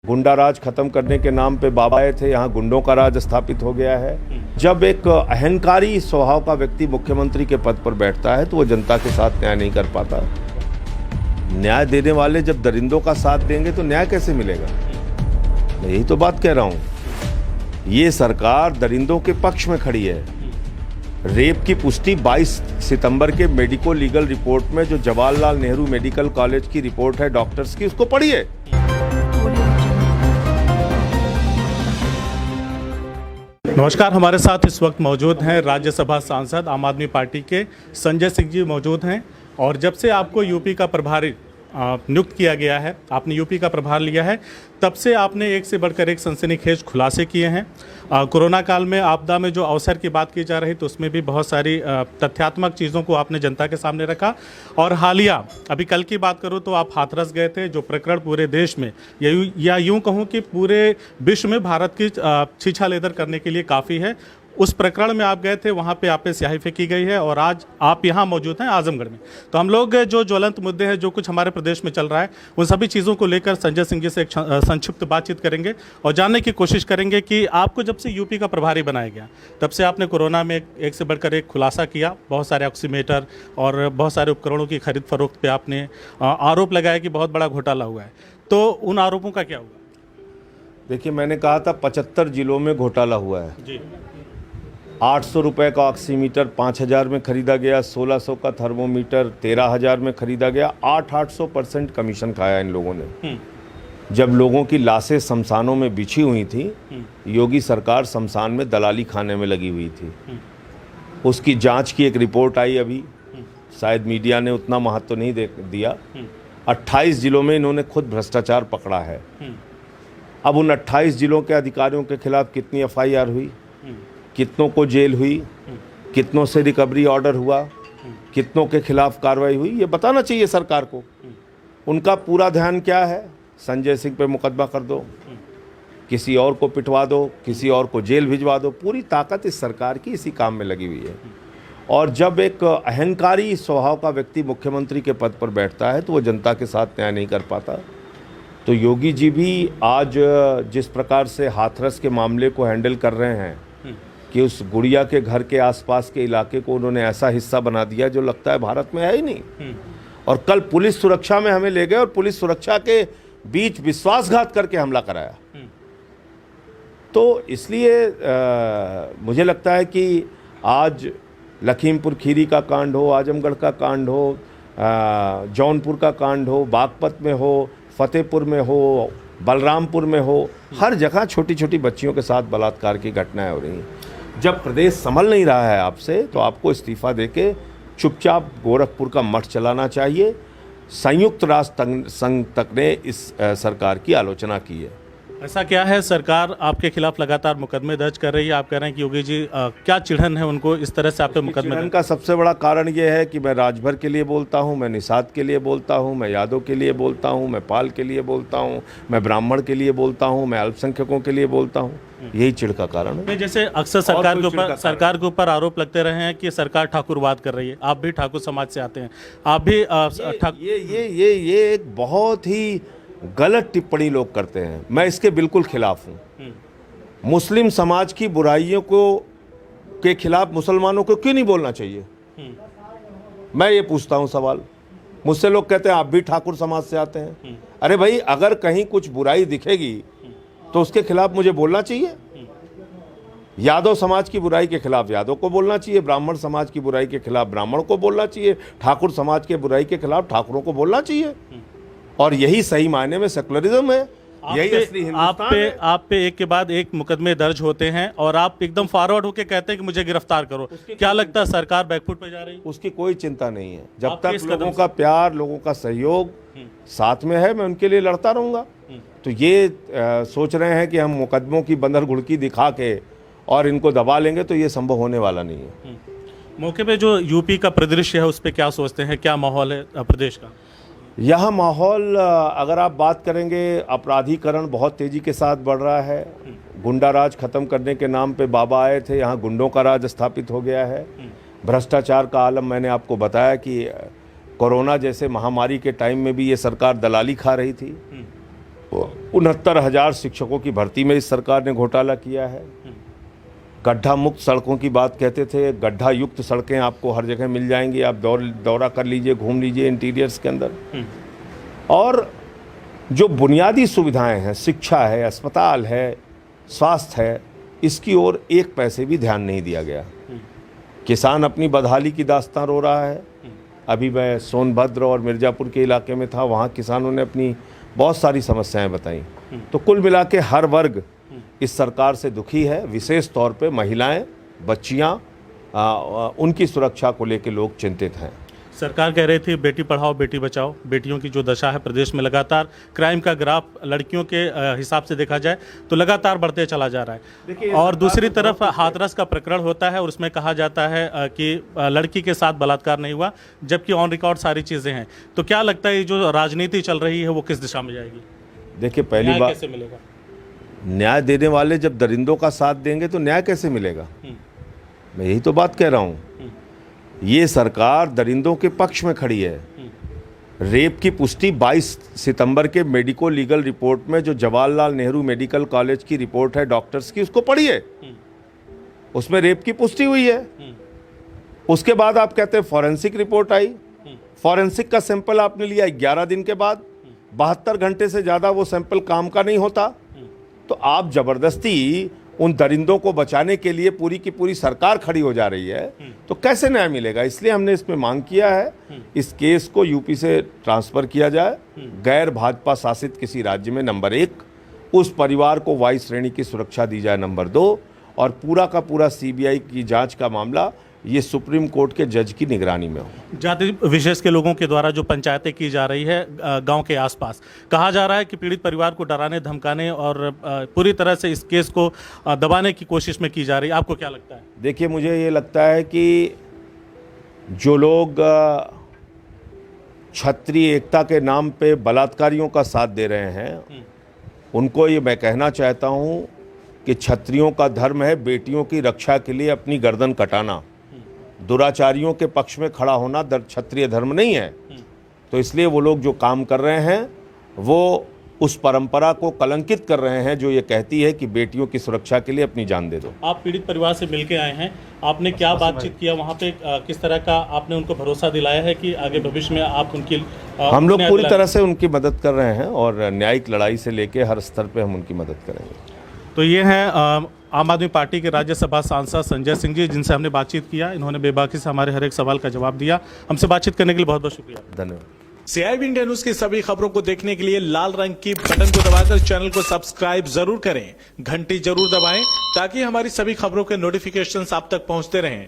गुंडा राज खत्म करने के नाम पे बाबा आए थे, यहाँ गुंडों का राज स्थापित हो गया है। जब एक अहंकारी स्वभाव का व्यक्ति मुख्यमंत्री के पद पर बैठता है तो वो जनता के साथ न्याय नहीं कर पाता। न्याय देने वाले जब दरिंदों का साथ देंगे तो न्याय कैसे मिलेगा? मैं यही तो बात कह रहा हूँ। ये सरकार दरिंदों के पक्ष में खड़ी है। रेप की पुष्टि 22 सितंबर के मेडिको लीगल रिपोर्ट में, जो जवाहरलाल नेहरू मेडिकल कॉलेज की रिपोर्ट है डॉक्टर्स की, उसको पढ़िए। नमस्कार, हमारे साथ इस वक्त मौजूद हैं राज्यसभा सांसद आम आदमी पार्टी के संजय सिंह जी मौजूद हैं। और जब से आपको यूपी का प्रभारी नियुक्त किया गया है, आपने यूपी का प्रभार लिया है, तब से आपने एक से बढ़कर एक सनसनीखेज खुलासे किए हैं। कोरोना काल में आपदा में जो अवसर की बात की जा रही तो उसमें भी बहुत सारी तथ्यात्मक चीज़ों को आपने जनता के सामने रखा। और हालिया अभी कल की बात करूं तो आप हाथरस गए थे, जो प्रकरण पूरे देश में या यूं कहूं कि पूरे विश्व में भारत की छीछा लेदर करने के लिए काफ़ी है। उस प्रकरण में आप गए थे, वहाँ पे आप पे स्याही फेंकी गई है और आज आप यहाँ मौजूद हैं आजमगढ़ में। तो हम लोग जो ज्वलंत मुद्दे हैं, जो कुछ हमारे प्रदेश में चल रहा है, उन सभी चीज़ों को लेकर संजय सिंह जी से एक संक्षिप्त बातचीत करेंगे और जानने की कोशिश करेंगे कि आपको जब से यूपी का प्रभारी बनाया गया तब से आपने कोरोना में एक से बढ़कर एक खुलासा किया। बहुत सारे ऑक्सीमीटर और बहुत सारे उपकरणों की खरीद फरोख्त पे आपने आरोप लगाया कि बहुत बड़ा घोटाला हुआ है। तो उन आरोपों का क्या हुआ? देखिए, मैंने कहा था 75 जिलों में घोटाला हुआ है जी। 800 रुपये का ऑक्सीमीटर 5000 में खरीदा गया, 1600 का थर्मोमीटर 13000 में खरीदा गया। 800% कमीशन खाया इन लोगों ने। जब लोगों की लाशें शमशानों में बिछी हुई थी, योगी सरकार शमशान में दलाली खाने में लगी हुई थी। उसकी जांच की एक रिपोर्ट आई अभी, शायद मीडिया ने उतना महत्व नहीं दिया। 28 जिलों में इन्होंने खुद भ्रष्टाचार पकड़ा है। अब उन 28 जिलों के अधिकारियों के खिलाफ कितनी FIR हुई, कितनों को जेल हुई, कितनों से रिकवरी ऑर्डर हुआ, कितनों के खिलाफ कार्रवाई हुई, ये बताना चाहिए सरकार को। उनका पूरा ध्यान क्या है? संजय सिंह पे मुकदमा कर दो, किसी और को पिटवा दो, किसी और को जेल भिजवा दो। पूरी ताकत इस सरकार की इसी काम में लगी हुई है। और जब एक अहंकारी स्वभाव का व्यक्ति मुख्यमंत्री के पद पर बैठता है तो वो जनता के साथ न्याय नहीं कर पाता। तो योगी जी भी आज जिस प्रकार से हाथरस के मामले को हैंडल कर रहे हैं कि उस गुड़िया के घर के आसपास के इलाके को उन्होंने ऐसा हिस्सा बना दिया जो लगता है भारत में है ही नहीं। और कल पुलिस सुरक्षा में हमें ले गए और पुलिस सुरक्षा के बीच विश्वासघात करके हमला कराया। तो इसलिए मुझे लगता है कि आज लखीमपुर खीरी का कांड हो, आजमगढ़ का कांड हो, जौनपुर का कांड हो, बागपत में हो, फतेहपुर में हो, बलरामपुर में हो, हर जगह छोटी छोटी बच्चियों के साथ बलात्कार की घटनाएं हो रही हैं। जब प्रदेश संभल नहीं रहा है आपसे, तो आपको इस्तीफा देके चुपचाप गोरखपुर का मठ चलाना चाहिए। संयुक्त राष्ट्र संघ तक ने इस सरकार की आलोचना की है। ऐसा क्या है, सरकार आपके खिलाफ लगातार मुकदमे दर्ज कर रही है? आप कह रहे हैं कि योगी जी क्या चिढ़न है उनको इस तरह से आप पे मुकदमे? चिढ़न का सबसे बड़ा कारण ये है कि मैं राजभर के लिए बोलता हूँ, मैं निषाद के लिए बोलता हूँ, मैं यादव के लिए बोलता हूँ, मैं पाल के लिए बोलता हूँ, मैं ब्राह्मण के लिए बोलता हूँ, मैं अल्पसंख्यकों के लिए बोलता हूँ। यही चिढ़ का कारण है। जैसे अक्सर सरकार के ऊपर आरोप लगते रहे हैं कि सरकार ठाकुरवाद कर रही है। आप भी ठाकुर समाज से आते हैं, आप भी ये एक बहुत ही गलत टिप्पणी लोग करते हैं। मैं इसके बिल्कुल खिलाफ हूँ। मुस्लिम समाज की बुराइयों के खिलाफ मुसलमानों को क्यों नहीं बोलना चाहिए? मैं ये पूछता हूँ सवाल। मुझसे लोग कहते हैं आप भी ठाकुर समाज से आते हैं। अरे भाई, अगर कहीं कुछ बुराई दिखेगी तो उसके खिलाफ मुझे बोलना चाहिए। यादव समाज की बुराई के खिलाफ यादव को बोलना चाहिए, ब्राह्मण समाज की बुराई के खिलाफ ब्राह्मण को बोलना चाहिए, ठाकुर समाज के बुराई के खिलाफ ठाकुरों को बोलना चाहिए। और यही सही मायने में सेकुलरिज्म है, यही असली हिंदुस्तान है। आप पे एक के बाद एक मुकदमे दर्ज होते हैं और आप एकदम फॉरवर्ड होकर कहते हैं कि मुझे गिरफ्तार करो। क्या लगता है सरकार बैकफुट पे जा रही है? उसकी कोई चिंता नहीं है। जब तक लोगों का प्यार, लोगों का सहयोग साथ में है, मैं उनके लिए लड़ता रहूंगा। तो ये सोच रहे हैं कि हम मुकदमों की बंदर घुड़की दिखा के और इनको दबा लेंगे, तो ये संभव होने वाला नहीं है। मौके पे जो यूपी का परिदृश्य है उस पर क्या सोचते हैं, क्या माहौल है प्रदेश का? यह माहौल, अगर आप बात करेंगे, अपराधीकरण बहुत तेज़ी के साथ बढ़ रहा है। गुंडा राज खत्म करने के नाम पे बाबा आए थे, यहाँ गुंडों का राज स्थापित हो गया है। भ्रष्टाचार का आलम, मैंने आपको बताया कि कोरोना जैसे महामारी के टाइम में भी ये सरकार दलाली खा रही थी। 69,000 शिक्षकों की भर्ती में इस सरकार ने घोटाला किया है। गड्ढा मुक्त सड़कों की बात कहते थे, गड्ढा युक्त सड़कें आपको हर जगह मिल जाएंगी। आप दौरा कर लीजिए, घूम लीजिए इंटीरियर्स के अंदर। और जो बुनियादी सुविधाएं हैं, शिक्षा है, अस्पताल है, स्वास्थ्य है, इसकी ओर एक पैसे भी ध्यान नहीं दिया गया। किसान अपनी बदहाली की दास्तां रो रहा है। अभी मैं सोनभद्र और मिर्ज़ापुर के इलाके में था, वहाँ किसानों ने अपनी बहुत सारी समस्याएं बताई। तो कुल मिला के हर वर्ग इस सरकार से दुखी है। विशेष तौर पे महिलाएं, बच्चियां, उनकी सुरक्षा को लेकर लोग चिंतित हैं। सरकार कह रही थी बेटी पढ़ाओ बेटी बचाओ। बेटियों की जो दशा है प्रदेश में, लगातार क्राइम का ग्राफ लड़कियों के हिसाब से देखा जाए तो लगातार बढ़ते चला जा रहा है। और दूसरी तरफ हाथरस का प्रकरण होता है और उसमें कहा जाता है कि लड़की के साथ बलात्कार नहीं हुआ, जबकि ऑन रिकॉर्ड सारी चीज़ें हैं। तो क्या लगता है ये जो राजनीति चल रही है वो किस दिशा में जाएगी? देखिए, पहली बात, कैसे मिलेगा न्याय देने वाले जब दरिंदों का साथ देंगे तो न्याय कैसे मिलेगा? मैं यही तो बात कह रहा हूँ। ये सरकार दरिंदों के पक्ष में खड़ी है। रेप की पुष्टि 22 सितंबर के मेडिको लीगल रिपोर्ट में, जो जवाहरलाल नेहरू मेडिकल कॉलेज की रिपोर्ट है डॉक्टर्स की, उसको पढ़िए। उसमें रेप की पुष्टि हुई है। उसके बाद आप कहते हैं फॉरेंसिक रिपोर्ट आई। फॉरेंसिक का सैंपल आपने लिया 11 दिन के बाद। 72 घंटे से ज़्यादा वो सैंपल काम का नहीं होता। तो आप जबरदस्ती उन दरिंदों को बचाने के लिए पूरी की पूरी सरकार खड़ी हो जा रही है, तो कैसे न्याय मिलेगा? इसलिए हमने इसमें मांग किया है इस केस को यूपी से ट्रांसफ़र किया जाए। गैर भाजपा शासित किसी राज्य में नंबर 1, उस परिवार को वायु श्रेणी की सुरक्षा दी जाए नंबर 2, और पूरा का पूरा सीबीआई की जांच का मामला ये सुप्रीम कोर्ट के जज की निगरानी में हो। जाति विशेष के लोगों के द्वारा जो पंचायतें की जा रही है गांव के आसपास, कहा जा रहा है कि पीड़ित परिवार को डराने धमकाने और पूरी तरह से इस केस को दबाने की कोशिश में की जा रही है। आपको क्या लगता है? देखिए, मुझे ये लगता है कि जो लोग क्षत्रिय एकता के नाम पे बलात्कारियों का साथ दे रहे हैं, उनको ये मैं कहना चाहता हूँ कि क्षत्रियों का धर्म है बेटियों की रक्षा के लिए अपनी गर्दन कटाना। दुराचारियों के पक्ष में खड़ा होना क्षत्रिय धर्म नहीं है। तो इसलिए वो लोग जो काम कर रहे हैं वो उस परंपरा को कलंकित कर रहे हैं जो ये कहती है कि बेटियों की सुरक्षा के लिए अपनी जान दे दो। आप पीड़ित परिवार से मिलके आए हैं, आपने क्या बातचीत किया वहाँ पे? किस तरह का आपने उनको भरोसा दिलाया है कि आगे भविष्य में आप उनकी हम लोग पूरी तरह से उनकी मदद कर रहे हैं और न्यायिक लड़ाई से लेकर हर स्तर पर हम उनकी मदद करेंगे। तो ये हैं आम आदमी पार्टी के राज्यसभा सांसद संजय सिंह जी, जिनसे हमने बातचीत किया। इन्होंने बेबाकी से हमारे हर एक सवाल का जवाब दिया। हमसे बातचीत करने के लिए बहुत बहुत शुक्रिया। धन्यवाद। CIB इंडिया न्यूज की सभी खबरों को देखने के लिए लाल रंग की बटन को दबाकर चैनल को सब्सक्राइब जरूर करें, घंटी जरूर दबाएं ताकि हमारी सभी खबरों के नोटिफिकेशंस आप तक पहुंचते रहें।